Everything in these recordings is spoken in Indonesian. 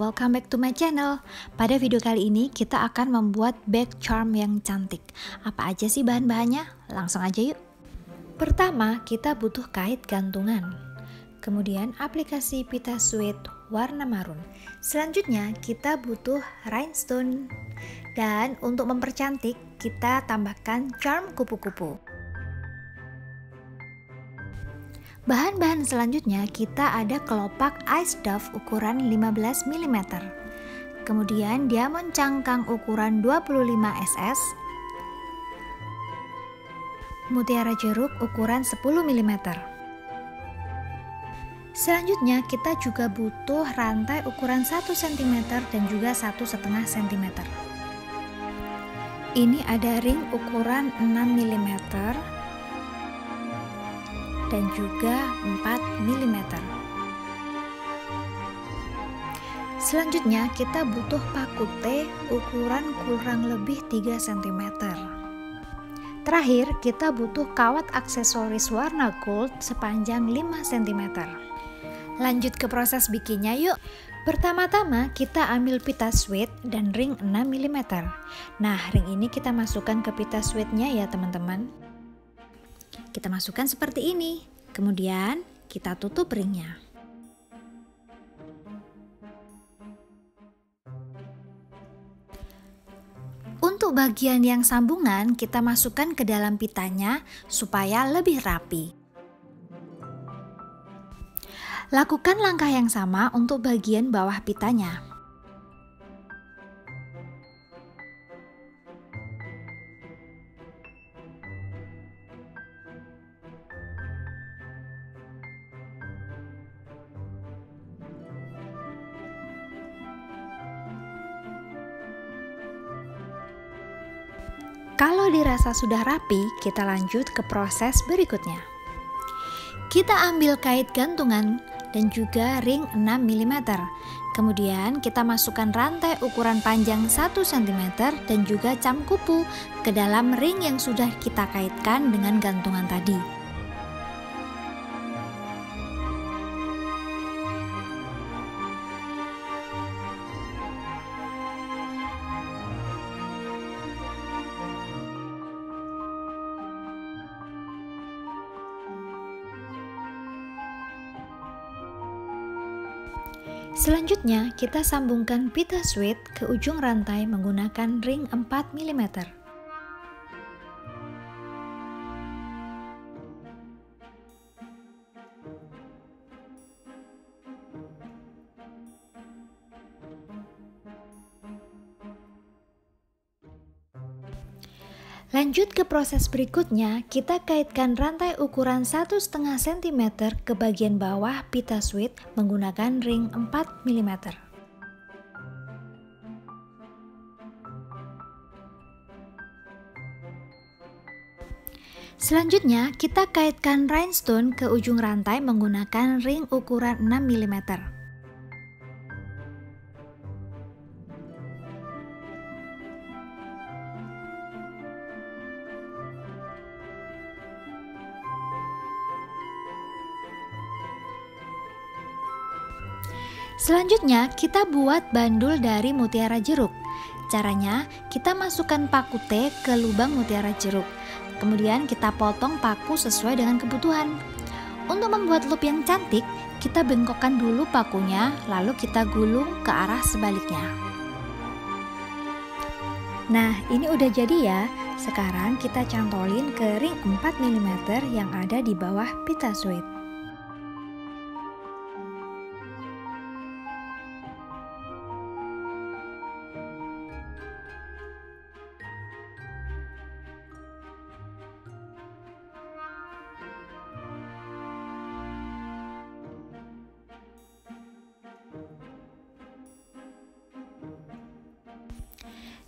welcome back to my channel. Pada video kali ini kita akan membuat bag charm yang cantik. Apa aja sih bahan-bahannya? Langsung aja yuk. Pertama, kita butuh kait gantungan. Kemudian aplikasi pita suede warna marun. Selanjutnya kita butuh rhinestone. Dan untuk mempercantik, kita tambahkan charm kupu-kupu. Bahan-bahan selanjutnya kita ada kelopak ice dove ukuran 15 mm. Kemudian diamond cangkang ukuran 25 ss. Mutiara jeruk ukuran 10 mm. Selanjutnya kita juga butuh rantai ukuran 1 cm dan juga 1,5 cm. Ini ada ring ukuran 6 mm dan juga 4 mm. Selanjutnya kita butuh paku T ukuran kurang lebih 3 cm. Terakhir kita butuh kawat aksesoris warna gold sepanjang 5 cm. Lanjut ke proses bikinnya yuk. Pertama-tama kita ambil pita suede dan ring 6 mm. Nah, ring ini kita masukkan ke pita suede-nya ya teman-teman. Kita masukkan seperti ini, kemudian kita tutup ringnya. Untuk bagian yang sambungan kita masukkan ke dalam pitanya supaya lebih rapi. Lakukan langkah yang sama untuk bagian bawah pitanya. Kalau dirasa sudah rapi, kita lanjut ke proses berikutnya. Kita ambil kait gantungan dan juga ring 6 mm. Kemudian kita masukkan rantai ukuran panjang 1 cm dan juga cam kupu ke dalam ring yang sudah kita kaitkan dengan gantungan tadi. Selanjutnya, kita sambungkan pita suede ke ujung rantai menggunakan ring 4 mm. Lanjut ke proses berikutnya, kita kaitkan rantai ukuran 1,5 cm ke bagian bawah pita suede menggunakan ring 4 mm. Selanjutnya, kita kaitkan rhinestone ke ujung rantai menggunakan ring ukuran 6 mm. Selanjutnya kita buat bandul dari mutiara jeruk. Caranya kita masukkan paku T ke lubang mutiara jeruk. Kemudian kita potong paku sesuai dengan kebutuhan. Untuk membuat loop yang cantik, kita bengkokkan dulu pakunya, lalu kita gulung ke arah sebaliknya. Nah, ini udah jadi ya. Sekarang kita cantolin ke ring 4 mm yang ada di bawah pita suede.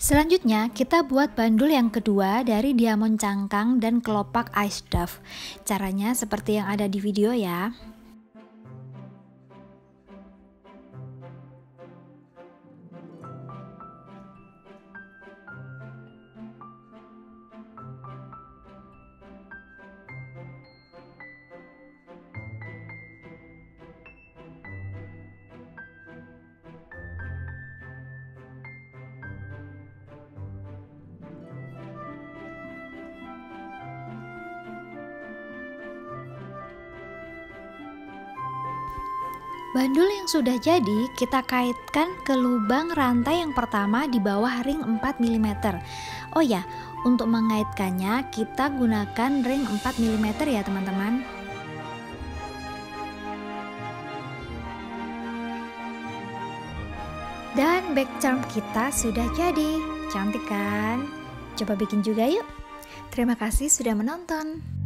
Selanjutnya kita buat bandul yang kedua dari diamond cangkang dan kelopak ice dove. Caranya seperti yang ada di video ya. Bandul yang sudah jadi kita kaitkan ke lubang rantai yang pertama di bawah ring 4 mm. Oh ya, untuk mengaitkannya kita gunakan ring 4 mm ya teman-teman. Dan back charm kita sudah jadi. Cantik kan? Coba bikin juga yuk. Terima kasih sudah menonton.